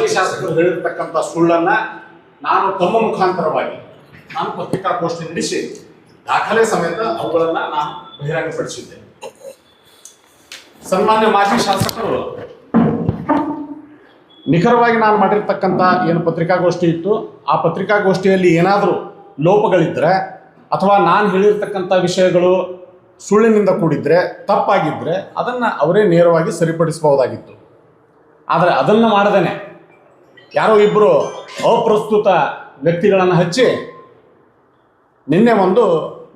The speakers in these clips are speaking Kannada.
ಮಾಜಿ ಶಾಸಕರು ಹೇಳಿರ್ತಕ್ಕಂಥ ಸುಳ್ಳನ್ನು ನಾನು ತಮ್ಮ ಮುಖಾಂತರವಾಗಿ ನಾನು ಪತ್ರಿಕಾಗೋಷ್ಠಿ ನಡೆಸಿ ದಾಖಲೆ ಸಮೇತ ಅವುಗಳನ್ನು ನಾನು ಬಹಿರಂಗಪಡಿಸಿದ್ದೆ. ಸನ್ಮಾನ್ಯ ಮಾಜಿ ಶಾಸಕರು ನಿಖರವಾಗಿ ನಾನು ಮಾಡಿರ್ತಕ್ಕಂಥ ಏನು ಪತ್ರಿಕಾಗೋಷ್ಠಿ ಇತ್ತು, ಆ ಪತ್ರಿಕಾಗೋಷ್ಠಿಯಲ್ಲಿ ಏನಾದರೂ ಲೋಪಗಳಿದ್ದರೆ ಅಥವಾ ನಾನು ಹೇಳಿರ್ತಕ್ಕಂಥ ವಿಷಯಗಳು ಸುಳ್ಳಿನಿಂದ ಕೂಡಿದ್ರೆ, ತಪ್ಪಾಗಿದ್ದರೆ ಅದನ್ನು ಅವರೇ ನೇರವಾಗಿ ಸರಿಪಡಿಸಬಹುದಾಗಿತ್ತು. ಆದರೆ ಅದನ್ನು ಮಾಡದೇನೆ ಯಾರೋ ಇಬ್ಬರು ಅಪ್ರಸ್ತುತ ವ್ಯಕ್ತಿಗಳನ್ನು ಹಚ್ಚಿ ನಿನ್ನೆ ಒಂದು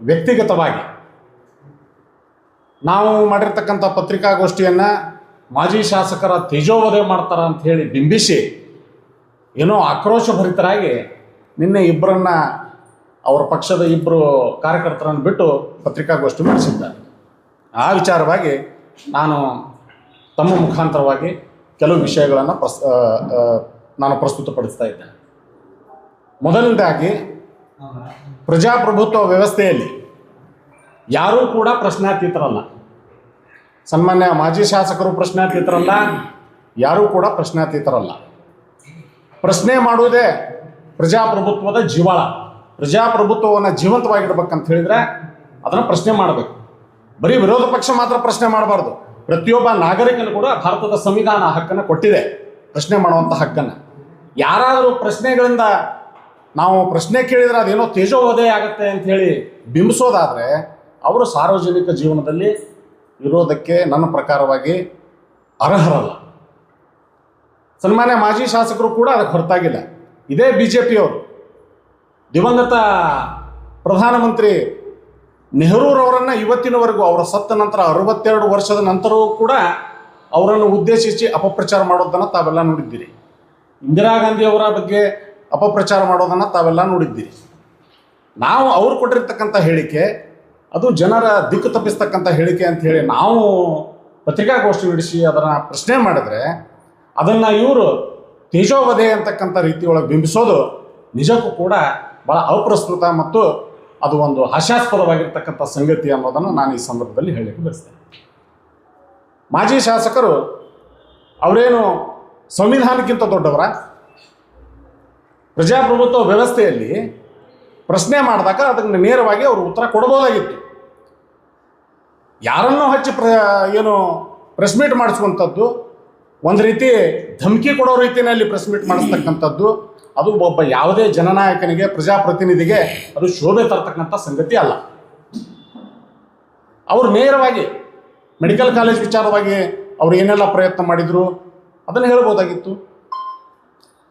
ವ್ಯಕ್ತಿಗತವಾಗಿ ನಾವು ಮಾಡಿರ್ತಕ್ಕಂಥ ಪತ್ರಿಕಾಗೋಷ್ಠಿಯನ್ನು ಮಾಜಿ ಶಾಸಕರ ತೇಜೋವಧೆ ಮಾಡ್ತಾರ ಅಂತ ಹೇಳಿ ಬಿಂಬಿಸಿ ಏನೋ ಆಕ್ರೋಶಭರಿತರಾಗಿ ನಿನ್ನೆ ಇಬ್ಬರನ್ನ ಅವರ ಪಕ್ಷದ ಇಬ್ಬರು ಕಾರ್ಯಕರ್ತರನ್ನು ಬಿಟ್ಟು ಪತ್ರಿಕಾಗೋಷ್ಠಿ ನಡೆಸಿದ್ದಾರೆ. ಆ ವಿಚಾರವಾಗಿ ನಾನು ತಮ್ಮ ಮುಖಾಂತರವಾಗಿ ಕೆಲವು ವಿಷಯಗಳನ್ನು ನಾನು ಪ್ರಸ್ತುತಪಡಿಸ್ತಾ ಇದ್ದೇನೆ. ಮೊದಲನೇದಾಗಿ, ಪ್ರಜಾಪ್ರಭುತ್ವ ವ್ಯವಸ್ಥೆಯಲ್ಲಿ ಯಾರೂ ಕೂಡ ಪ್ರಶ್ನಾತೀತರಲ್ಲ. ಸನ್ಮಾನ್ಯ ಮಾಜಿ ಶಾಸಕರು ಪ್ರಶ್ನಾತೀತರಲ್ಲ, ಯಾರೂ ಕೂಡ ಪ್ರಶ್ನಾತೀತರಲ್ಲ. ಪ್ರಶ್ನೆ ಮಾಡುವುದೇ ಪ್ರಜಾಪ್ರಭುತ್ವದ ಜೀವಾಳ. ಪ್ರಜಾಪ್ರಭುತ್ವವನ್ನು ಜೀವಂತವಾಗಿಡ್ಬೇಕಂತ ಹೇಳಿದರೆ ಅದನ್ನು ಪ್ರಶ್ನೆ ಮಾಡಬೇಕು. ಬರೀ ವಿರೋಧ ಪಕ್ಷ ಮಾತ್ರ ಪ್ರಶ್ನೆ ಮಾಡಬಾರ್ದು. ಪ್ರತಿಯೊಬ್ಬ ನಾಗರಿಕನು ಕೂಡ ಭಾರತದ ಸಂವಿಧಾನ ಹಕ್ಕನ್ನು ಕೊಟ್ಟಿದೆ, ಪ್ರಶ್ನೆ ಮಾಡುವಂಥ ಹಕ್ಕನ್ನು. ಯಾರಾದರೂ ಪ್ರಶ್ನೆಗಳಿಂದ ನಾವು ಪ್ರಶ್ನೆ ಕೇಳಿದರೆ ಅದೇನೋ ತೇಜೋವಧೆ ಆಗುತ್ತೆ ಅಂತ ಹೇಳಿ ಬಿಂಬಿಸೋದಾದರೆ ಅವರು ಸಾರ್ವಜನಿಕ ಜೀವನದಲ್ಲಿ ಇರೋದಕ್ಕೆ ನನ್ನ ಪ್ರಕಾರವಾಗಿ ಅರ್ಹರಲ್ಲ. ಸನ್ಮಾನ್ಯ ಮಾಜಿ ಶಾಸಕರು ಕೂಡ ಅದಕ್ಕೆ ಹೊರತಾಗಿಲ್ಲ. ಇದೇ BJPಯವರು ದಿವಂಗತ ಪ್ರಧಾನಮಂತ್ರಿ ನೆಹರೂರವರನ್ನು ಇವತ್ತಿನವರೆಗೂ, ಅವರ ಸತ್ತ ನಂತರ 62 ವರ್ಷದ ನಂತರವೂ ಕೂಡ ಅವರನ್ನು ಉದ್ದೇಶಿಸಿ ಅಪಪ್ರಚಾರ ಮಾಡೋದನ್ನು ತಾವೆಲ್ಲ ನೋಡಿದ್ದೀರಿ. ಇಂದಿರಾ ಗಾಂಧಿಯವರ ಬಗ್ಗೆ ಅಪಪ್ರಚಾರ ಮಾಡೋದನ್ನು ತಾವೆಲ್ಲ ನೋಡಿದ್ದೀರಿ. ನಾವು ಅವರು ಕೊಟ್ಟಿರ್ತಕ್ಕಂಥ ಹೇಳಿಕೆ ಅದು ಜನರ ದಿಕ್ಕು ತಪ್ಪಿಸ್ತಕ್ಕಂಥ ಹೇಳಿಕೆ ಅಂತ ಹೇಳಿ ನಾವು ಪತ್ರಿಕಾಗೋಷ್ಠಿ ನಡೆಸಿ ಅದನ್ನು ಪ್ರಶ್ನೆ ಮಾಡಿದ್ರೆ ಅದನ್ನು ಇವರು ತೇಜೋವಧೆ ಅಂತಕ್ಕಂಥ ರೀತಿಯೊಳಗೆ ಬಿಂಬಿಸೋದು ನಿಜಕ್ಕೂ ಕೂಡ ಭಾಳ ಅಪ್ರಸ್ತುತ ಮತ್ತು ಅದು ಒಂದು ಹಾಸ್ಯಾಸ್ಪದವಾಗಿರ್ತಕ್ಕಂಥ ಸಂಗತಿ ಅನ್ನೋದನ್ನು ನಾನು ಈ ಸಂದರ್ಭದಲ್ಲಿ ಹೇಳಲಿಕ್ಕೆ ಬಯಸ್ತೇನೆ. ಮಾಜಿ ಶಾಸಕರು ಅವರೇನು ಸಂವಿಧಾನಕ್ಕಿಂತ ದೊಡ್ಡವರ? ಪ್ರಜಾಪ್ರಭುತ್ವ ವ್ಯವಸ್ಥೆಯಲ್ಲಿ ಪ್ರಶ್ನೆ ಮಾಡಿದಾಗ ಅದಕ್ಕೆ ನೇರವಾಗಿ ಅವರು ಉತ್ತರ ಕೊಡ್ಬೋದಾಗಿತ್ತು. ಯಾರನ್ನೋ ಹಚ್ಚಿ ಏನು ಪ್ರೆಸ್ ಮೀಟ್ ಮಾಡಿಸುವಂಥದ್ದು, ಒಂದು ರೀತಿ ಧಮಕಿ ಕೊಡೋ ರೀತಿಯಲ್ಲಿ ಪ್ರೆಸ್ ಮೀಟ್ ಮಾಡಿಸ್ತಕ್ಕಂಥದ್ದು, ಅದು ಒಬ್ಬ ಯಾವುದೇ ಜನನಾಯಕನಿಗೆ, ಪ್ರಜಾಪ್ರತಿನಿಧಿಗೆ ಅದು ಶೋಭೆ ತರ್ತಕ್ಕಂಥ ಸಂಗತಿ ಅಲ್ಲ. ಅವರು ನೇರವಾಗಿ ಮೆಡಿಕಲ್ ಕಾಲೇಜ್ ವಿಚಾರವಾಗಿ ಅವರು ಏನೆಲ್ಲ ಪ್ರಯತ್ನ ಮಾಡಿದರು ಅದನ್ನು ಹೇಳ್ಬೋದಾಗಿತ್ತು.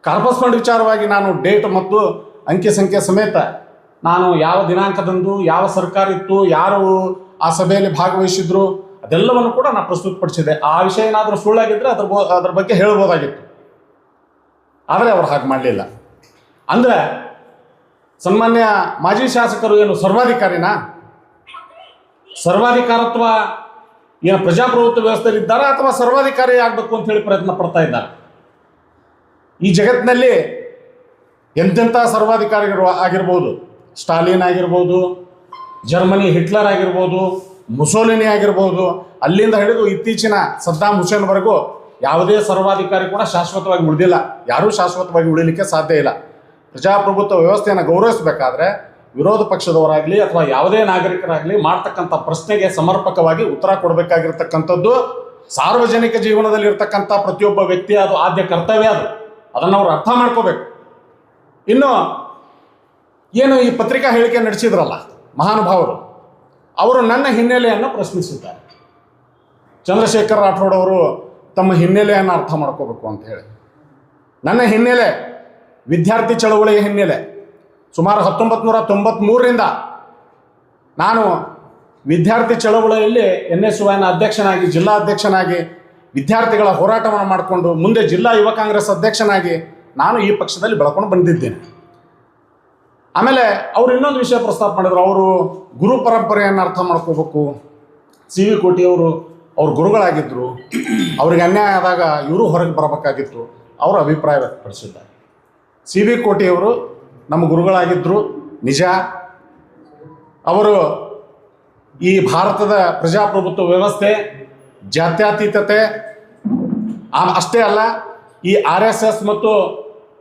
ಕಾರ್ಪಸ್ ಫಂಡ್ ವಿಚಾರವಾಗಿ ನಾನು ಡೇಟ್ ಮತ್ತು ಅಂಕಿ ಸಂಖ್ಯೆ ಸಮೇತ ನಾನು ಯಾವ ದಿನಾಂಕದಂದು ಯಾವ ಸರ್ಕಾರ ಇತ್ತು, ಯಾರು ಆ ಸಭೆಯಲ್ಲಿ ಭಾಗವಹಿಸಿದ್ರು ಅದೆಲ್ಲವನ್ನು ಕೂಡ ನಾನು ಪ್ರಸ್ತುತಪಡಿಸಿದೆ. ಆ ವಿಷಯ ಏನಾದರೂ ಸುಳ್ಳಾಗಿದ್ದರೆ ಅದ್ರ ಬಗ್ಗೆ ಹೇಳ್ಬೋದಾಗಿತ್ತು. ಆದರೆ ಅವರು ಹಾಗೆ ಮಾಡಲಿಲ್ಲ. ಅಂದರೆ ಸನ್ಮಾನ್ಯ ಮಾಜಿ ಶಾಸಕರು ಏನು ಸರ್ವಾಧಿಕಾರಿನಾ? ಸರ್ವಾಧಿಕಾರತ್ವ ಏನು ಪ್ರಜಾಪ್ರಭುತ್ವ ವ್ಯವಸ್ಥೆಯಲ್ಲಿ ಇದ್ದಾರಾ ಅಥವಾ ಸರ್ವಾಧಿಕಾರಿ ಆಗಬೇಕು ಅಂತ ಹೇಳಿ ಪ್ರಯತ್ನ ಪಡ್ತಾ ಇದ್ದಾರೆ? ಈ ಜಗತ್ತಿನಲ್ಲಿ ಎಂತೆಂಥ ಸರ್ವಾಧಿಕಾರಿಗಳು ಆಗಿರ್ಬೋದು, ಸ್ಟಾಲಿನ್ ಆಗಿರ್ಬೋದು, ಜರ್ಮನಿ ಹಿಟ್ಲರ್ ಆಗಿರ್ಬೋದು, ಮುಸೋಲಿನಿ ಆಗಿರ್ಬೋದು, ಅಲ್ಲಿಂದ ಹಿಡಿದು ಇತ್ತೀಚಿನ ಸದ್ದಾಮ್ ಹುಸೇನ್ವರೆಗೂ ಯಾವುದೇ ಸರ್ವಾಧಿಕಾರಿ ಕೂಡ ಶಾಶ್ವತವಾಗಿ ಉಳಿದಿಲ್ಲ. ಯಾರೂ ಶಾಶ್ವತವಾಗಿ ಉಳಿಲಿಕ್ಕೆ ಸಾಧ್ಯ ಇಲ್ಲ. ಪ್ರಜಾಪ್ರಭುತ್ವ ವ್ಯವಸ್ಥೆಯನ್ನು ಗೌರವಿಸಬೇಕಾದ್ರೆ ವಿರೋಧ ಪಕ್ಷದವರಾಗಲಿ ಅಥವಾ ಯಾವುದೇ ನಾಗರಿಕರಾಗಲಿ ಮಾಡ್ತಕ್ಕಂಥ ಪ್ರಶ್ನೆಗೆ ಸಮರ್ಪಕವಾಗಿ ಉತ್ತರ ಕೊಡಬೇಕಾಗಿರ್ತಕ್ಕಂಥದ್ದು ಸಾರ್ವಜನಿಕ ಜೀವನದಲ್ಲಿ ಇರ್ತಕ್ಕಂಥ ಪ್ರತಿಯೊಬ್ಬ ವ್ಯಕ್ತಿಯ ಅದು ಆದ್ಯ ಕರ್ತವ್ಯ. ಅದನ್ನು ಅವರು ಅರ್ಥ ಮಾಡ್ಕೋಬೇಕು. ಇನ್ನು ಏನು ಈ ಪತ್ರಿಕಾ ಹೇಳಿಕೆ ನಡೆಸಿದ್ರಲ್ಲ ಮಹಾನುಭಾವರು, ಅವರು ನನ್ನ ಹಿನ್ನೆಲೆಯನ್ನು ಪ್ರಶ್ನಿಸಿದ್ದಾರೆ. ಚಂದ್ರಶೇಖರ್ ರಾಠೋಡ್ ಅವರು ತಮ್ಮ ಹಿನ್ನೆಲೆಯನ್ನು ಅರ್ಥ ಮಾಡ್ಕೋಬೇಕು ಅಂತ ಹೇಳಿ. ನನ್ನ ಹಿನ್ನೆಲೆ ವಿದ್ಯಾರ್ಥಿ ಚಳವಳಿಯ ಹಿನ್ನೆಲೆ. ಸುಮಾರು 1993ರಿಂದ ನಾನು ವಿದ್ಯಾರ್ಥಿ ಚಳವಳಿಯಲ್ಲಿ NSYನ ಅಧ್ಯಕ್ಷನಾಗಿ, ಜಿಲ್ಲಾ ಅಧ್ಯಕ್ಷನಾಗಿ ವಿದ್ಯಾರ್ಥಿಗಳ ಹೋರಾಟವನ್ನು ಮಾಡಿಕೊಂಡು ಮುಂದೆ ಜಿಲ್ಲಾ ಯುವ ಕಾಂಗ್ರೆಸ್ ಅಧ್ಯಕ್ಷನಾಗಿ ನಾನು ಈ ಪಕ್ಷದಲ್ಲಿ ಬೆಳ್ಕೊಂಡು ಬಂದಿದ್ದೇನೆ. ಆಮೇಲೆ ಅವರು ಇನ್ನೊಂದು ವಿಷಯ ಪ್ರಸ್ತಾಪ ಮಾಡಿದ್ರು. ಅವರು ಗುರು ಪರಂಪರೆಯನ್ನು ಅರ್ಥ ಮಾಡ್ಕೋಬೇಕು. CV ಕೋಟಿಯವರು ಅವ್ರ ಗುರುಗಳಾಗಿದ್ದರು, ಅವ್ರಿಗೆ ಅನ್ಯಾಯ ಆದಾಗ ಇವರು ಹೊರಗೆ ಬರಬೇಕಾಗಿತ್ತು, ಅವರು ಅಭಿಪ್ರಾಯ ವ್ಯಕ್ತಪಡಿಸಿದ್ದಾರೆ. CV ಕೋಟಿಯವರು ನಮ್ಮ ಗುರುಗಳಾಗಿದ್ದರು ನಿಜ. ಅವರು ಈ ಭಾರತದ ಪ್ರಜಾಪ್ರಭುತ್ವ ವ್ಯವಸ್ಥೆ, ಜಾತ್ಯತೀತತೆ ಅಷ್ಟೇ ಅಲ್ಲ, ಈ RSS ಮತ್ತು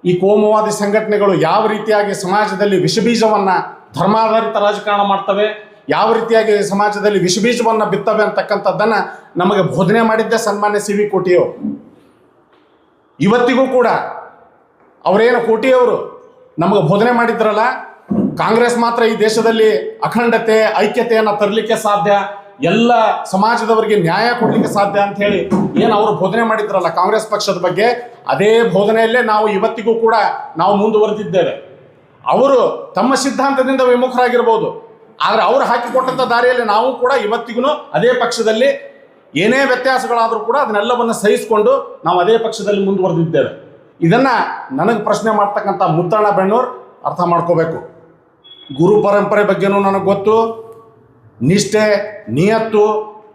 ಈ ಕೋಮುವಾದಿ ಸಂಘಟನೆಗಳು ಯಾವ ರೀತಿಯಾಗಿ ಸಮಾಜದಲ್ಲಿ ವಿಷಬೀಜವನ್ನು, ಧರ್ಮಾಧಾರಿತ ರಾಜಕಾರಣ ಮಾಡ್ತವೆ, ಯಾವ ರೀತಿಯಾಗಿ ಸಮಾಜದಲ್ಲಿ ವಿಷಬೀಜವನ್ನು ಬಿತ್ತವೆ ಅಂತಕ್ಕಂಥದ್ದನ್ನು ನಮಗೆ ಬೋಧನೆ ಮಾಡಿದ್ದೆ ಸನ್ಮಾನ್ಯ CV ಕೋಟಿಯವರು. ಇವತ್ತಿಗೂ ಕೂಡ ಅವರೇನು ಕೋಟಿಯವರು ನಮಗೆ ಬೋಧನೆ ಮಾಡಿದ್ರಲ್ಲ, ಕಾಂಗ್ರೆಸ್ ಮಾತ್ರ ಈ ದೇಶದಲ್ಲಿ ಅಖಂಡತೆ, ಐಕ್ಯತೆಯನ್ನು ತರಲಿಕ್ಕೆ ಸಾಧ್ಯ, ಎಲ್ಲ ಸಮಾಜದವರಿಗೆ ನ್ಯಾಯ ಕೊಡಲಿಕ್ಕೆ ಸಾಧ್ಯ ಅಂತ ಹೇಳಿ ಏನು ಅವರು ಬೋಧನೆ ಮಾಡಿದ್ರಲ್ಲ ಕಾಂಗ್ರೆಸ್ ಪಕ್ಷದ ಬಗ್ಗೆ, ಅದೇ ಬೋಧನೆಯಲ್ಲೇ ನಾವು ಇವತ್ತಿಗೂ ಕೂಡ ನಾವು ಮುಂದುವರೆದಿದ್ದೇವೆ. ಅವರು ತಮ್ಮ ಸಿದ್ಧಾಂತದಿಂದ ವಿಮುಖರಾಗಿರ್ಬೋದು, ಆದರೆ ಅವರು ಹಾಕಿಕೊಟ್ಟಂಥ ದಾರಿಯಲ್ಲಿ ನಾವು ಕೂಡ ಇವತ್ತಿಗೂ ಅದೇ ಪಕ್ಷದಲ್ಲಿ ಏನೇ ವ್ಯತ್ಯಾಸಗಳಾದರೂ ಕೂಡ ಅದನ್ನೆಲ್ಲವನ್ನು ಸಹಿಸಿಕೊಂಡು ನಾವು ಅದೇ ಪಕ್ಷದಲ್ಲಿ ಮುಂದುವರೆದಿದ್ದೇವೆ. ಇದನ್ನು ನನಗೆ ಪ್ರಶ್ನೆ ಮಾಡ್ತಕ್ಕಂಥ ಮುತ್ತಣ್ಣ ಬೆಣ್ಣೂರು ಅರ್ಥ ಮಾಡ್ಕೋಬೇಕು. ಗುರು ಪರಂಪರೆ ಬಗ್ಗೆನೂ ನನಗೆ ಗೊತ್ತು, ನಿಷ್ಠೆ, ನಿಯತ್ತು,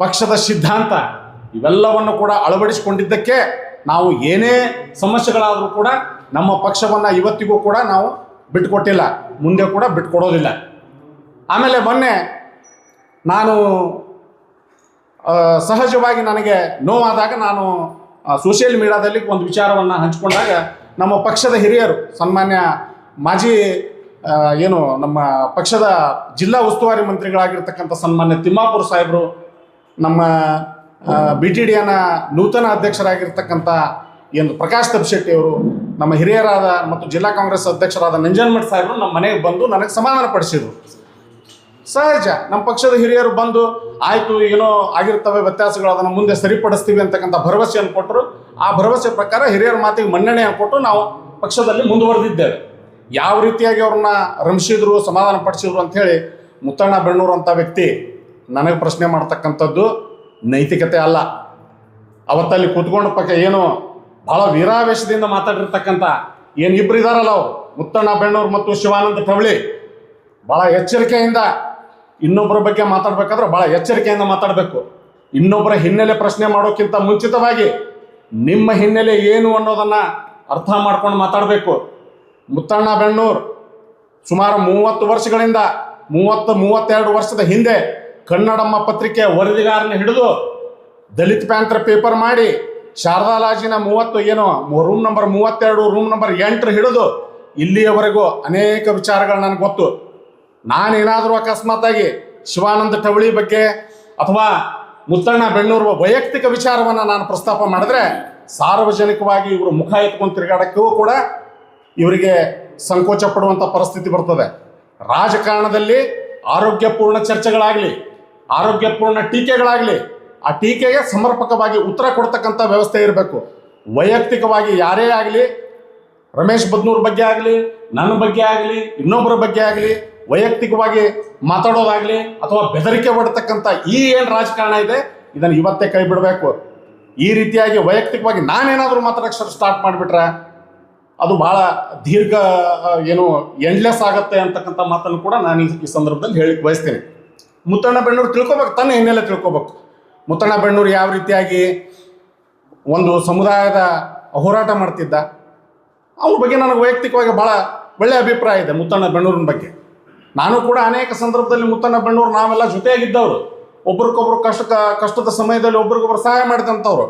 ಪಕ್ಷದ ಸಿದ್ಧಾಂತ ಇವೆಲ್ಲವನ್ನು ಕೂಡ ಅಳವಡಿಸಿಕೊಂಡಿದ್ದಕ್ಕೆ ನಾವು ಏನೇ ಸಮಸ್ಯೆಗಳಾದರೂ ಕೂಡ ನಮ್ಮ ಪಕ್ಷವನ್ನು ಇವತ್ತಿಗೂ ಕೂಡ ನಾವು ಬಿಟ್ಟುಕೊಟ್ಟಿಲ್ಲ, ಮುಂದೆ ಕೂಡ ಬಿಟ್ಕೊಡೋದಿಲ್ಲ. ಆಮೇಲೆ ಮೊನ್ನೆ ನಾನು ಸಹಜವಾಗಿ ನನಗೆ ನೋವಾದಾಗ ನಾನು ಸೋಷಿಯಲ್ ಮೀಡಿಯಾದಲ್ಲಿ ಒಂದು ವಿಚಾರವನ್ನು ಹಂಚಿಕೊಂಡಾಗ ನಮ್ಮ ಪಕ್ಷದ ಹಿರಿಯರು, ಸನ್ಮಾನ್ಯ ಮಾಜಿ ನಮ್ಮ ಪಕ್ಷದ ಜಿಲ್ಲಾ ಉಸ್ತುವಾರಿ ಮಂತ್ರಿಗಳಾಗಿರ್ತಕ್ಕಂಥ ಸನ್ಮಾನ್ಯ ತಿಮ್ಮಾಪುರ ಸಾಹೇಬರು, ನಮ್ಮ BTDನ ನೂತನ ಅಧ್ಯಕ್ಷರಾಗಿರ್ತಕ್ಕಂಥ ಪ್ರಕಾಶ್ ತಬ್ಶೆಟ್ಟಿ ಅವರು, ನಮ್ಮ ಹಿರಿಯರಾದ ಮತ್ತು ಜಿಲ್ಲಾ ಕಾಂಗ್ರೆಸ್ ಅಧ್ಯಕ್ಷರಾದ ನಂಜನಮಠ ಸಾಹೇಬರು ನಮ್ಮ ಮನೆಗೆ ಬಂದು ನನಗೆ ಸಮಾಧಾನ ಪಡಿಸಿದರು. ಸಹಜ, ನಮ್ಮ ಪಕ್ಷದ ಹಿರಿಯರು ಬಂದು ಆಯಿತು ಏನೋ ಆಗಿರ್ತವೆ ವ್ಯತ್ಯಾಸಗಳು, ಅದನ್ನು ಮುಂದೆ ಸರಿಪಡಿಸ್ತೀವಿ ಅಂತಕ್ಕಂಥ ಭರವಸೆಯನ್ನು ಕೊಟ್ಟರು. ಆ ಭರವಸೆ ಪ್ರಕಾರ ಹಿರಿಯರ ಮಾತಿಗೆ ಮನ್ನಣೆಯನ್ನು ಕೊಟ್ಟು ನಾವು ಪಕ್ಷದಲ್ಲಿ ಮುಂದುವರೆದಿದ್ದೇವೆ. ಯಾವ ರೀತಿಯಾಗಿ ಅವ್ರನ್ನ ರಂಭಿಸಿದ್ರು, ಸಮಾಧಾನ ಪಡಿಸಿದ್ರು ಅಂಥೇಳಿ ಮುತ್ತಣ್ಣ ಬೆಣ್ಣೂರು ಅಂತ ವ್ಯಕ್ತಿ ನನಗೆ ಪ್ರಶ್ನೆ ಮಾಡ್ತಕ್ಕಂಥದ್ದು ನೈತಿಕತೆ ಅಲ್ಲ. ಅವತ್ತಲ್ಲಿ ಕೂತ್ಕೊಂಡು ಏನು ಭಾಳ ವೀರಾವೇಶದಿಂದ ಮಾತಾಡಿರ್ತಕ್ಕಂಥ ಇಬ್ಬರು ಇದ್ದಾರಲ್ಲ ಅವರು, ಮುತ್ತಣ್ಣ ಬೆಣ್ಣೂರು ಮತ್ತು ಶಿವಾನಂದ ಟವಳಿ, ಭಾಳ ಎಚ್ಚರಿಕೆಯಿಂದ ಇನ್ನೊಬ್ಬರ ಬಗ್ಗೆ ಮಾತಾಡಬೇಕಾದ್ರೆ ಭಾಳ ಎಚ್ಚರಿಕೆಯಿಂದ ಮಾತಾಡಬೇಕು. ಇನ್ನೊಬ್ಬರ ಹಿನ್ನೆಲೆ ಪ್ರಶ್ನೆ ಮಾಡೋಕ್ಕಿಂತ ಮುಂಚಿತವಾಗಿ ನಿಮ್ಮ ಹಿನ್ನೆಲೆ ಏನು ಅನ್ನೋದನ್ನು ಅರ್ಥ ಮಾಡ್ಕೊಂಡು ಮಾತಾಡಬೇಕು. ಮುತ್ತಣ್ಣ ಬೆಣ್ಣೂರು ಸುಮಾರು 30 ವರ್ಷಗಳಿಂದ 32 ವರ್ಷದ ಹಿಂದೆ ಕನ್ನಡಮ್ಮ ಪತ್ರಿಕೆಯ ವರದಿಗಾರನ ಹಿಡಿದು ದಲಿತ ಪ್ಯಾಂಥರ್ ಪೇಪರ್ ಮಾಡಿ ಶಾರದಾ ಲಾಜಿನ ರೂಮ್ ನಂಬರ್ 32, ರೂಮ್ ನಂಬರ್ 8 ಹಿಡಿದು ಇಲ್ಲಿಯವರೆಗೂ ಅನೇಕ ವಿಚಾರಗಳು ನನಗೆ ಗೊತ್ತು. ನಾನೇನಾದರೂ ಅಕಸ್ಮಾತ್ತಾಗಿ ಶಿವಾನಂದ ಟವಳಿ ಬಗ್ಗೆ ಅಥವಾ ಮುತ್ತಣ್ಣ ಬೆಣ್ಣೂರು ವೈಯಕ್ತಿಕ ವಿಚಾರವನ್ನು ನಾನು ಪ್ರಸ್ತಾಪ ಮಾಡಿದ್ರೆ ಸಾರ್ವಜನಿಕವಾಗಿ ಇವರು ಮುಖ ಎತ್ಕೊಂಡು ತಿರುಗಾಡಕ್ಕೂ ಕೂಡ ಇವರಿಗೆ ಸಂಕೋಚ ಪಡುವಂಥ ಪರಿಸ್ಥಿತಿ ಬರ್ತದೆ. ರಾಜಕಾರಣದಲ್ಲಿ ಆರೋಗ್ಯಪೂರ್ಣ ಚರ್ಚೆಗಳಾಗಲಿ, ಆರೋಗ್ಯಪೂರ್ಣ ಟೀಕೆಗಳಾಗಲಿ, ಆ ಟೀಕೆಗೆ ಸಮರ್ಪಕವಾಗಿ ಉತ್ತರ ಕೊಡ್ತಕ್ಕಂಥ ವ್ಯವಸ್ಥೆ ಇರಬೇಕು. ವೈಯಕ್ತಿಕವಾಗಿ ಯಾರೇ ಆಗಲಿ, ರಮೇಶ್ ಬದ್ನೂರ್ ಬಗ್ಗೆ ಆಗಲಿ, ನನ್ನ ಬಗ್ಗೆ ಆಗಲಿ, ಇನ್ನೊಬ್ಬರ ಬಗ್ಗೆ ಆಗಲಿ ವೈಯಕ್ತಿಕವಾಗಿ ಮಾತಾಡೋದಾಗಲಿ ಅಥವಾ ಬೆದರಿಕೆ ಹೊಡ್ತಕ್ಕಂಥ ಏನು ರಾಜಕಾರಣ ಇದೆ ಇದನ್ನು ಇವತ್ತೇ ಕೈ ಬಿಡಬೇಕು. ಈ ರೀತಿಯಾಗಿ ವೈಯಕ್ತಿಕವಾಗಿ ನಾನೇನಾದರೂ ಮಾತಾಡೋಕ್ಕೆ ಸ್ಟಾರ್ಟ್ ಮಾಡಿಬಿಟ್ರೆ ಅದು ಭಾಳ ದೀರ್ಘ ಎಂಡ್ಲೆಸ್ ಆಗುತ್ತೆ ಅಂತಕ್ಕಂಥ ಮಾತನ್ನು ಕೂಡ ನಾನು ಈ ಸಂದರ್ಭದಲ್ಲಿ ಹೇಳಿಕ್ಕೆ ಬಯಸ್ತೀನಿ. ಮುತ್ತಣ್ಣ ಬೆಣ್ಣೂರು ತಿಳ್ಕೊಬೇಕು, ತನ್ನ ಹಿನ್ನೆಲೆ ತಿಳ್ಕೊಬೇಕು. ಮುತ್ತಣ್ಣ ಬೆಣ್ಣೂರು ಯಾವ ರೀತಿಯಾಗಿ ಒಂದು ಸಮುದಾಯದ ಹೋರಾಟ ಮಾಡ್ತಿದ್ದ, ಅವ್ರ ಬಗ್ಗೆ ನನಗೆ ವೈಯಕ್ತಿಕವಾಗಿ ಭಾಳ ಒಳ್ಳೆಯ ಅಭಿಪ್ರಾಯ ಇದೆ. ಮುತ್ತಣ್ಣ ಬೆಣ್ಣೂರಿನ ಬಗ್ಗೆ ನಾನು ಕೂಡ ಅನೇಕ ಸಂದರ್ಭದಲ್ಲಿ ಮುತ್ತಣ್ಣ ಬೆಣ್ಣೂರು ನಾವೆಲ್ಲ ಜೊತೆಯಾಗಿದ್ದವರು, ಒಬ್ರಿಗೊಬ್ರು ಕಷ್ಟದ ಸಮಯದಲ್ಲಿ ಒಬ್ರಿಗೊಬ್ರು ಸಹಾಯ ಮಾಡಿದಂಥವ್ರು.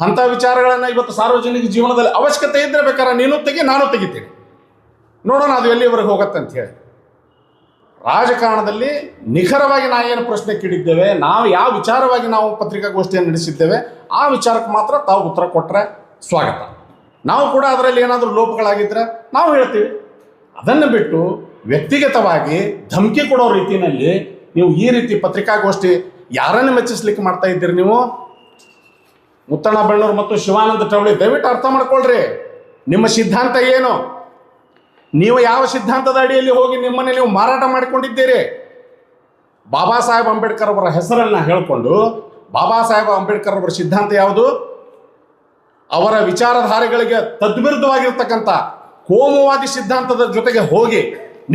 ಅಂಥ ವಿಚಾರಗಳನ್ನು ಇವತ್ತು ಸಾರ್ವಜನಿಕ ಜೀವನದಲ್ಲಿ ಅವಶ್ಯಕತೆ ಇದ್ದರೆ ಬೇಕಾದ್ರೆ ನೀನು ತೆಗಿ, ನಾನು ತೆಗಿತೀನಿ, ನೋಡೋಣ ಅದು ಎಲ್ಲಿವರೆಗೆ ಹೋಗುತ್ತೆ ಅಂತ ಹೇಳಿ. ರಾಜಕಾರಣದಲ್ಲಿ ನಿಖರವಾಗಿ ಏನು ಪ್ರಶ್ನೆ ಕೇಳಿದ್ದೇವೆ, ನಾವು ಯಾವ ವಿಚಾರವಾಗಿ ನಾವು ಪತ್ರಿಕಾಗೋಷ್ಠಿಯನ್ನು ನಡೆಸಿದ್ದೇವೆ ಆ ವಿಚಾರಕ್ಕೆ ಮಾತ್ರ ತಾವು ಉತ್ತರ ಕೊಟ್ಟರೆ ಸ್ವಾಗತ. ನಾವು ಕೂಡ ಅದರಲ್ಲಿ ಏನಾದರೂ ಲೋಪಗಳಾಗಿದ್ದರೆ ನಾವು ಹೇಳ್ತೀವಿ. ಅದನ್ನು ಬಿಟ್ಟು ವ್ಯಕ್ತಿಗತವಾಗಿ ಧಮಕಿ ಕೊಡೋ ರೀತಿಯಲ್ಲಿ ನೀವು ಈ ರೀತಿ ಪತ್ರಿಕಾಗೋಷ್ಠಿ ಯಾರನ್ನು ಮೆಚ್ಚಿಸ್ಲಿಕ್ಕೆ ಮಾಡ್ತಾ ಇದ್ದೀರಿ ನೀವು? ಮುತ್ತಣ್ಣ ಬೆಣ್ಣೂರು ಮತ್ತು ಶಿವಾನಂದ ಟವಳಿ ದಯವಿಟ್ಟು ಅರ್ಥ ಮಾಡ್ಕೊಳ್ರಿ, ನಿಮ್ಮ ಸಿದ್ಧಾಂತ ಏನು? ನೀವು ಯಾವ ಸಿದ್ಧಾಂತದ ಅಡಿಯಲ್ಲಿ ಹೋಗಿ ನಿಮ್ಮನ್ನು ನೀವು ಮಾರಾಟ ಮಾಡಿಕೊಂಡಿದ್ದೀರಿ? ಬಾಬಾ ಸಾಹೇಬ್ ಅಂಬೇಡ್ಕರ್ ಅವರ ಹೆಸರನ್ನು ಹೇಳಿಕೊಂಡು ಬಾಬಾ ಸಾಹೇಬ್ ಅಂಬೇಡ್ಕರ್ ಅವರ ಸಿದ್ಧಾಂತ ಯಾವುದು? ಅವರ ವಿಚಾರಧಾರೆಗಳಿಗೆ ತದ್ವಿರುದ್ಧವಾಗಿರ್ತಕ್ಕಂಥ ಕೋಮುವಾದಿ ಸಿದ್ಧಾಂತದ ಜೊತೆಗೆ ಹೋಗಿ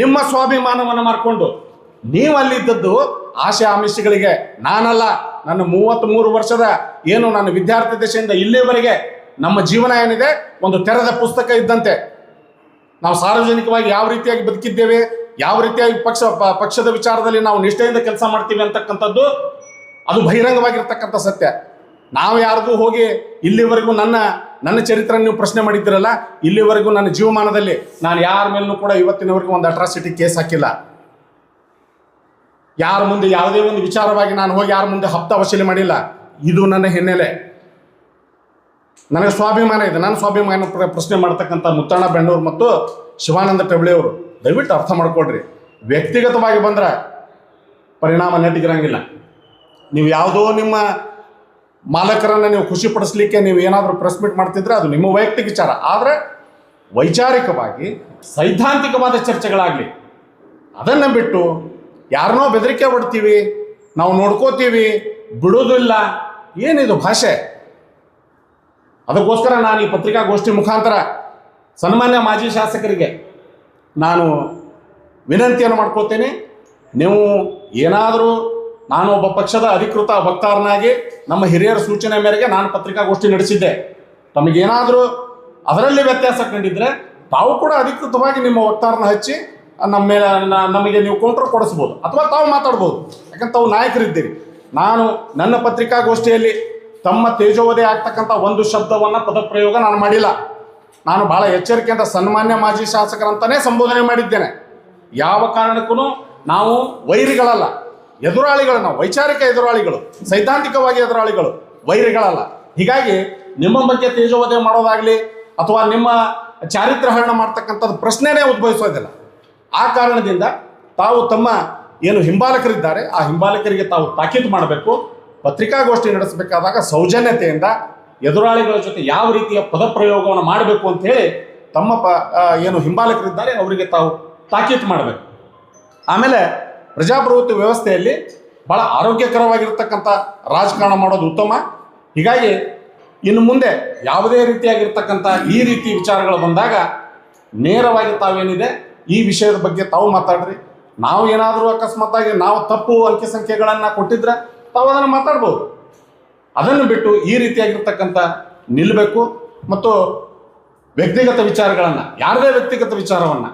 ನಿಮ್ಮ ಸ್ವಾಭಿಮಾನವನ್ನು ಮಾಡಿಕೊಂಡು ನೀವು ಅಲ್ಲಿದ್ದದ್ದು ಆಶೆ ಆಮಿಷಗಳಿಗೆ. ನಾನಲ್ಲ, ನನ್ನ 33 ವರ್ಷದ ನನ್ನ ವಿದ್ಯಾರ್ಥಿ ದಶೆಯಿಂದ ಇಲ್ಲಿವರೆಗೆ ನಮ್ಮ ಜೀವನ ಏನಿದೆ ಒಂದು ತೆರೆದ ಪುಸ್ತಕ ಇದ್ದಂತೆ. ನಾವು ಸಾರ್ವಜನಿಕವಾಗಿ ಯಾವ ರೀತಿಯಾಗಿ ಬದುಕಿದ್ದೇವೆ, ಯಾವ ರೀತಿಯಾಗಿ ಪಕ್ಷದ ವಿಚಾರದಲ್ಲಿ ನಾವು ನಿಷ್ಠೆಯಿಂದ ಕೆಲಸ ಮಾಡ್ತೀವಿ ಅಂತಕ್ಕಂಥದ್ದು ಅದು ಬಹಿರಂಗವಾಗಿರ್ತಕ್ಕಂಥ ಸತ್ಯ. ನಾವು ಯಾರಿಗೂ ಹೋಗಿ ಇಲ್ಲಿವರೆಗೂ ನನ್ನ ಚರಿತ್ರೆ ನೀವು ಪ್ರಶ್ನೆ ಮಾಡಿದ್ದೀರಲ್ಲ, ಇಲ್ಲಿವರೆಗೂ ನನ್ನ ಜೀವಮಾನದಲ್ಲಿ ನಾನು ಯಾರ ಮೇಲೂ ಕೂಡ ಇವತ್ತಿನವರೆಗೂ ಒಂದು ಅಟ್ರಾಸಿಟಿ ಕೇಸ್ ಹಾಕಿಲ್ಲ. ಯಾರ ಮುಂದೆ ಯಾವುದೇ ಒಂದು ವಿಚಾರವಾಗಿ ನಾನು ಹೋಗಿ ಯಾರ ಮುಂದೆ ಹಪ್ತ ವಸೂಲಿ ಮಾಡಿಲ್ಲ. ಇದು ನನ್ನ ಹಿನ್ನೆಲೆ. ನನಗೆ ಸ್ವಾಭಿಮಾನ ಇದೆ. ನನ್ನ ಸ್ವಾಭಿಮಾನ ಪ್ರಶ್ನೆ ಮಾಡ್ತಕ್ಕಂಥ ಮುತ್ತಣ್ಣ ಬೆಣ್ಣೂರು ಮತ್ತು ಶಿವಾನಂದ ಟೆಬ್ಳೆ ಅವರು ದಯವಿಟ್ಟು ಅರ್ಥ ಮಾಡ್ಕೊಳ್ರಿ. ವ್ಯಕ್ತಿಗತವಾಗಿ ಬಂದ್ರೆ ಪರಿಣಾಮ ನೆಟ್ಟಿಗಿರಂಗಿಲ್ಲ. ನೀವು ಯಾವುದೋ ನಿಮ್ಮ ಮಾಲಕರನ್ನು ನೀವು ಖುಷಿಪಡಿಸ್ಲಿಕ್ಕೆ ನೀವು ಏನಾದರೂ ಪ್ರೆಸ್ ಮೀಟ್ ಮಾಡ್ತಿದ್ರೆ ಅದು ನಿಮ್ಮ ವೈಯಕ್ತಿಕ ವಿಚಾರ. ಆದರೆ ವೈಚಾರಿಕವಾಗಿ ಸೈದ್ಧಾಂತಿಕವಾದ ಚರ್ಚೆಗಳಾಗಲಿ, ಅದನ್ನು ಬಿಟ್ಟು ಯಾರನ್ನೋ ಬೆದರಿಕೆ ಹೊಡ್ತೀವಿ, ನಾವು ನೋಡ್ಕೋತೀವಿ, ಬಿಡೋದಿಲ್ಲ, ಏನಿದು ಭಾಷೆ? ಅದಕ್ಕೋಸ್ಕರ ನಾನು ಈ ಪತ್ರಿಕಾಗೋಷ್ಠಿ ಮುಖಾಂತರ ಸನ್ಮಾನ್ಯ ಮಾಜಿ ಶಾಸಕರಿಗೆ ನಾನು ವಿನಂತಿಯನ್ನು ಮಾಡ್ಕೊಳ್ತೇನೆ. ನೀವು ಏನಾದರೂ, ನಾನು ಒಬ್ಬ ಪಕ್ಷದ ಅಧಿಕೃತ ವಕ್ತಾರನಾಗಿ ನಮ್ಮ ಹಿರಿಯರ ಸೂಚನೆ ಮೇರೆಗೆ ನಾನು ಪತ್ರಿಕಾಗೋಷ್ಠಿ ನಡೆಸಿದ್ದೆ. ತಮಗೇನಾದರೂ ಅದರಲ್ಲಿ ವ್ಯತ್ಯಾಸ ಕಂಡಿದ್ರೆ ತಾವು ಕೂಡ ಅಧಿಕೃತವಾಗಿ ನಿಮ್ಮ ವಕ್ತಾರನ ಹಚ್ಚಿ ನಮ್ಮ ಮೇಲೆ ನಮಗೆ ನೀವು ಕೌಂಟರ್ ಕೊಡಿಸ್ಬೋದು, ಅಥವಾ ತಾವು ಮಾತಾಡ್ಬೋದು. ಯಾಕಂದ್ರೆ ತಾವು ನಾಯಕರಿದ್ದೀರಿ. ನಾನು ನನ್ನ ಪತ್ರಿಕಾಗೋಷ್ಠಿಯಲ್ಲಿ ತಮ್ಮ ತೇಜೋವಧೆ ಆಗ್ತಕ್ಕಂಥ ಒಂದು ಶಬ್ದವನ್ನು ಪದಪ್ರಯೋಗ ನಾನು ಮಾಡಿಲ್ಲ. ನಾನು ಭಾಳ ಎಚ್ಚರಿಕೆಯಿಂದ ಸನ್ಮಾನ್ಯ ಮಾಜಿ ಶಾಸಕರಂತಲೇ ಸಂಬೋಧನೆ ಮಾಡಿದ್ದೇನೆ. ಯಾವ ಕಾರಣಕ್ಕೂ ನಾವು ವೈರಿಗಳಲ್ಲ, ಎದುರಾಳಿಗಳು. ನಾವು ವೈಚಾರಿಕ ಎದುರಾಳಿಗಳು, ಸೈದ್ಧಾಂತಿಕವಾಗಿ ಎದುರಾಳಿಗಳು, ವೈರಿಗಳಲ್ಲ. ಹೀಗಾಗಿ ನಿಮ್ಮ ಬಗ್ಗೆ ತೇಜೋವಧೆ ಮಾಡೋದಾಗಲಿ ಅಥವಾ ನಿಮ್ಮ ಚಾರಿತ್ರ್ಯಹರಣ ಮಾಡ್ತಕ್ಕಂಥದ್ದು ಪ್ರಶ್ನೆನೇ ಉದ್ಭವಿಸೋದಿಲ್ಲ. ಆ ಕಾರಣದಿಂದ ತಾವು ತಮ್ಮ ಏನು ಹಿಂಬಾಲಕರಿದ್ದಾರೆ ಆ ಹಿಂಬಾಲಕರಿಗೆ ತಾವು ತಾಕೀತು ಮಾಡಬೇಕು. ಪತ್ರಿಕಾಗೋಷ್ಠಿ ನಡೆಸಬೇಕಾದಾಗ ಸೌಜನ್ಯತೆಯಿಂದ ಎದುರಾಳಿಗಳ ಜೊತೆ ಯಾವ ರೀತಿಯ ಪದಪ್ರಯೋಗವನ್ನು ಮಾಡಬೇಕು ಅಂತ ಹೇಳಿ ತಮ್ಮ ಏನು ಹಿಂಬಾಲಕರಿದ್ದಾರೆ ಅವರಿಗೆ ತಾವು ತಾಕೀತು ಮಾಡಬೇಕು. ಆಮೇಲೆ ಪ್ರಜಾಪ್ರಭುತ್ವ ವ್ಯವಸ್ಥೆಯಲ್ಲಿ ಭಾಳ ಆರೋಗ್ಯಕರವಾಗಿರ್ತಕ್ಕಂಥ ರಾಜಕಾರಣ ಮಾಡೋದು ಉತ್ತಮ. ಹೀಗಾಗಿ ಇನ್ನು ಮುಂದೆ ಯಾವುದೇ ರೀತಿಯಾಗಿರ್ತಕ್ಕಂಥ ಈ ರೀತಿ ವಿಚಾರಗಳು ಬಂದಾಗ ನೇರವಾಗಿ ತಾವೇನಿದೆ ಈ ವಿಷಯದ ಬಗ್ಗೆ ತಾವು ಮಾತಾಡ್ರಿ. ನಾವು ಏನಾದರೂ ಅಕಸ್ಮಾತ್ತಾಗಿ ನಾವು ತಪ್ಪು ಅಂಕಿ ಸಂಖ್ಯೆಗಳನ್ನು ಕೊಟ್ಟಿದ್ರೆ ತಾವು ಅದನ್ನು ಮಾತಾಡ್ಬೋದು. ಅದನ್ನು ಬಿಟ್ಟು ಈ ರೀತಿಯಾಗಿರ್ತಕ್ಕಂಥ ನಿಲ್ಲಬೇಕು. ಮತ್ತು ವ್ಯಕ್ತಿಗತ ವಿಚಾರಗಳನ್ನು, ಯಾರದೇ ವ್ಯಕ್ತಿಗತ ವಿಚಾರವನ್ನು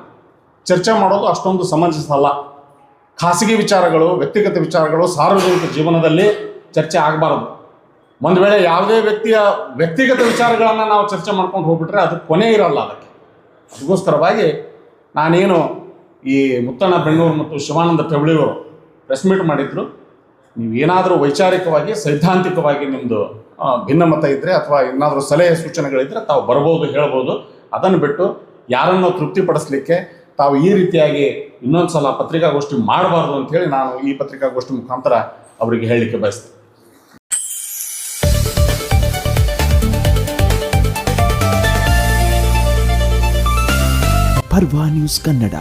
ಚರ್ಚೆ ಮಾಡೋದು ಅಷ್ಟೊಂದು ಸಮಂಜಸ ಅಲ್ಲ. ಖಾಸಗಿ ವಿಚಾರಗಳು, ವ್ಯಕ್ತಿಗತ ವಿಚಾರಗಳು ಸಾರ್ವಜನಿಕ ಜೀವನದಲ್ಲಿ ಚರ್ಚೆ ಆಗಬಾರದು. ಒಂದು ವೇಳೆ ಯಾವುದೇ ವ್ಯಕ್ತಿಯ ವ್ಯಕ್ತಿಗತ ವಿಚಾರಗಳನ್ನು ನಾವು ಚರ್ಚೆ ಮಾಡ್ಕೊಂಡು ಹೋಗ್ಬಿಟ್ರೆ ಅದು ಕೊನೆ ಇರಲ್ಲ. ಅದಕ್ಕೋಸ್ಕರವಾಗಿ ನಾನೇನು ಈ ಮುತ್ತಣ್ಣ ಬೆಣ್ಣೂರು ಮತ್ತು ಶಿವಾನಂದ ಟೆಬ್ಳೆಯವರು ಪ್ರೆಸ್ ಮೀಟ್ ಮಾಡಿದ್ರು, ನೀವೇನಾದರೂ ವೈಚಾರಿಕವಾಗಿ ಸೈದ್ಧಾಂತಿಕವಾಗಿ ನಿಮ್ಮದು ಭಿನ್ನಮತ ಇದ್ದರೆ ಅಥವಾ ಏನಾದರೂ ಸಲಹೆ ಸೂಚನೆಗಳಿದ್ದರೆ ತಾವು ಬರ್ಬೋದು, ಹೇಳ್ಬೋದು. ಅದನ್ನು ಬಿಟ್ಟು ಯಾರನ್ನೋ ತೃಪ್ತಿಪಡಿಸಲಿಕ್ಕೆ ತಾವು ಈ ರೀತಿಯಾಗಿ ಇನ್ನೊಂದು ಸಲ ಪತ್ರಿಕಾಗೋಷ್ಠಿ ಮಾಡಬಾರ್ದು ಅಂಥೇಳಿ ನಾನು ಈ ಪತ್ರಿಕಾಗೋಷ್ಠಿ ಮುಖಾಂತರ ಅವರಿಗೆ ಹೇಳಲಿಕ್ಕೆ ಬಯಸ್ತೇನೆ. ಪರ್ವಾ ನ್ಯೂಸ್ ಕನ್ನಡ,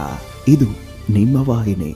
ಇದು ನಿಮ್ಮ ವಾಹಿನಿ.